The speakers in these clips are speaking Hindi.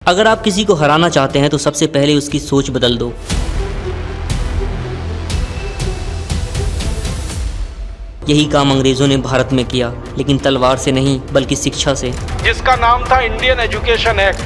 अगर आप किसी को हराना चाहते हैं तो सबसे पहले उसकी सोच बदल दो। यही काम अंग्रेजों ने भारत में किया, लेकिन तलवार से नहीं बल्कि शिक्षा से, जिसका नाम था इंडियन एजुकेशन एक्ट।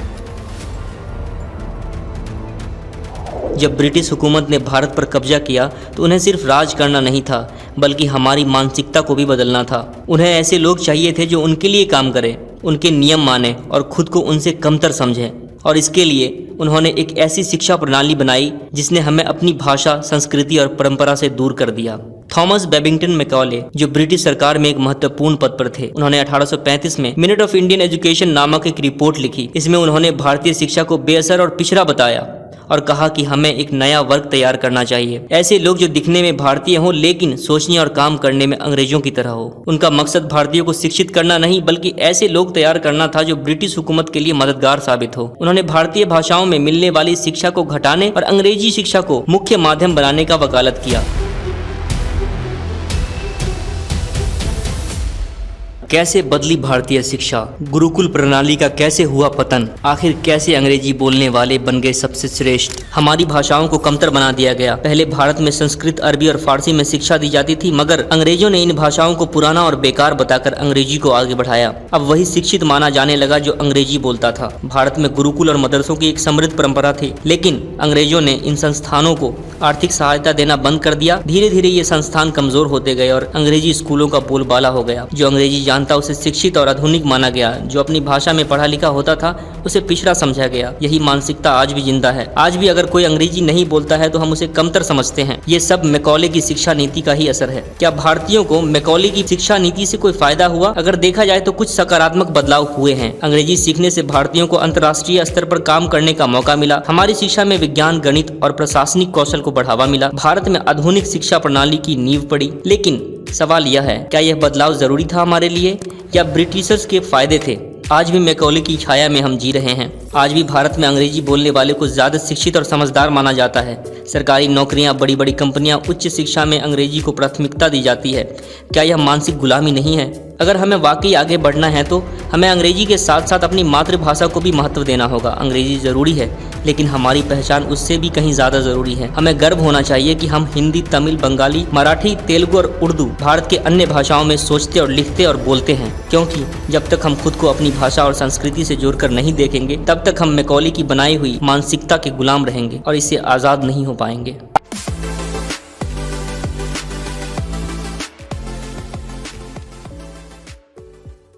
जब ब्रिटिश हुकूमत ने भारत पर कब्जा किया तो उन्हें सिर्फ राज करना नहीं था बल्कि हमारी मानसिकता को भी बदलना था। उन्हें ऐसे लोग चाहिए थे जो उनके लिए काम करें, उनके नियम माने और खुद को उनसे कमतर समझें। और इसके लिए उन्होंने एक ऐसी शिक्षा प्रणाली बनाई जिसने हमें अपनी भाषा, संस्कृति और परंपरा से दूर कर दिया। थॉमस बेबिंगटन मैकॉले, जो ब्रिटिश सरकार में एक महत्वपूर्ण पद पर थे, उन्होंने 1835 में मिनट ऑफ इंडियन एजुकेशन नामक एक रिपोर्ट लिखी। इसमें उन्होंने भारतीय शिक्षा को बेअसर और पिछड़ा बताया और कहा कि हमें एक नया वर्ग तैयार करना चाहिए। ऐसे लोग जो दिखने में भारतीय हों लेकिन सोचने और काम करने में अंग्रेजों की तरह हो। उनका मकसद भारतीयों को शिक्षित करना नहीं बल्कि ऐसे लोग तैयार करना था जो ब्रिटिश हुकूमत के लिए मददगार साबित हो। उन्होंने भारतीय भाषाओं में मिलने वाली शिक्षा को घटाने और अंग्रेजी शिक्षा को मुख्य माध्यम बनाने का वकालत किया। कैसे बदली भारतीय शिक्षा, गुरुकुल प्रणाली का कैसे हुआ पतन, आखिर कैसे अंग्रेजी बोलने वाले बन गए सबसे श्रेष्ठ, हमारी भाषाओं को कमतर बना दिया गया। पहले भारत में संस्कृत, अरबी और फारसी में शिक्षा दी जाती थी, मगर अंग्रेजों ने इन भाषाओं को पुराना और बेकार बताकर अंग्रेजी को आगे बढ़ाया। अब वही शिक्षित माना जाने लगा जो अंग्रेजी बोलता था। भारत में गुरुकुल और मदरसों की एक समृद्ध परंपरा थी, लेकिन अंग्रेजों ने इन संस्थानों को आर्थिक सहायता देना बंद कर दिया। धीरे धीरे ये संस्थान कमजोर होते गए और अंग्रेजी स्कूलों का बोलबाला हो गया। जो अंग्रेजी जानता उसे शिक्षित और आधुनिक माना गया, जो अपनी भाषा में पढ़ा लिखा होता था उसे पिछड़ा समझा गया। यही मानसिकता आज भी जिंदा है। आज भी अगर कोई अंग्रेजी नहीं बोलता है तो हम उसे कमतर समझते हैं। ये सब मैकॉले की शिक्षा नीति का ही असर है। क्या भारतीयों को मैकॉले की शिक्षा नीति से कोई फायदा हुआ? अगर देखा जाए तो कुछ सकारात्मक बदलाव हुए हैं। अंग्रेजी सीखने से भारतीयों को अंतर्राष्ट्रीय स्तर पर काम करने का मौका मिला। हमारी शिक्षा में विज्ञान, गणित और प्रशासनिक कौशल को बढ़ावा मिला। भारत में आधुनिक शिक्षा प्रणाली की नींव पड़ी। लेकिन सवाल यह है, क्या यह बदलाव जरूरी था हमारे लिए या ब्रिटिशर्स के फायदे थे? आज भी मैकॉले की छाया में हम जी रहे हैं। आज भी भारत में अंग्रेजी बोलने वाले को ज्यादा शिक्षित और समझदार माना जाता है। सरकारी नौकरियां, बड़ी बड़ी कंपनियां, उच्च शिक्षा में अंग्रेजी को प्राथमिकता दी जाती है। क्या यह मानसिक गुलामी नहीं है? अगर हमें वाकई आगे बढ़ना है तो हमें अंग्रेजी के साथ साथ अपनी मातृभाषा को भी महत्व देना होगा। अंग्रेजी जरूरी है, लेकिन हमारी पहचान उससे भी कहीं ज्यादा जरूरी है। हमें गर्व होना चाहिए कि हम हिंदी, तमिल, बंगाली, मराठी, तेलुगु और उर्दू, भारत के अन्य भाषाओं में सोचते और लिखते और बोलते हैं। क्योंकि जब तक हम खुद को अपनी भाषा और संस्कृति से जोड़कर नहीं देखेंगे, तब तक हम मैकॉले की बनाई हुई मानसिकता के गुलाम रहेंगे और इससे आजाद नहीं हो पाएंगे।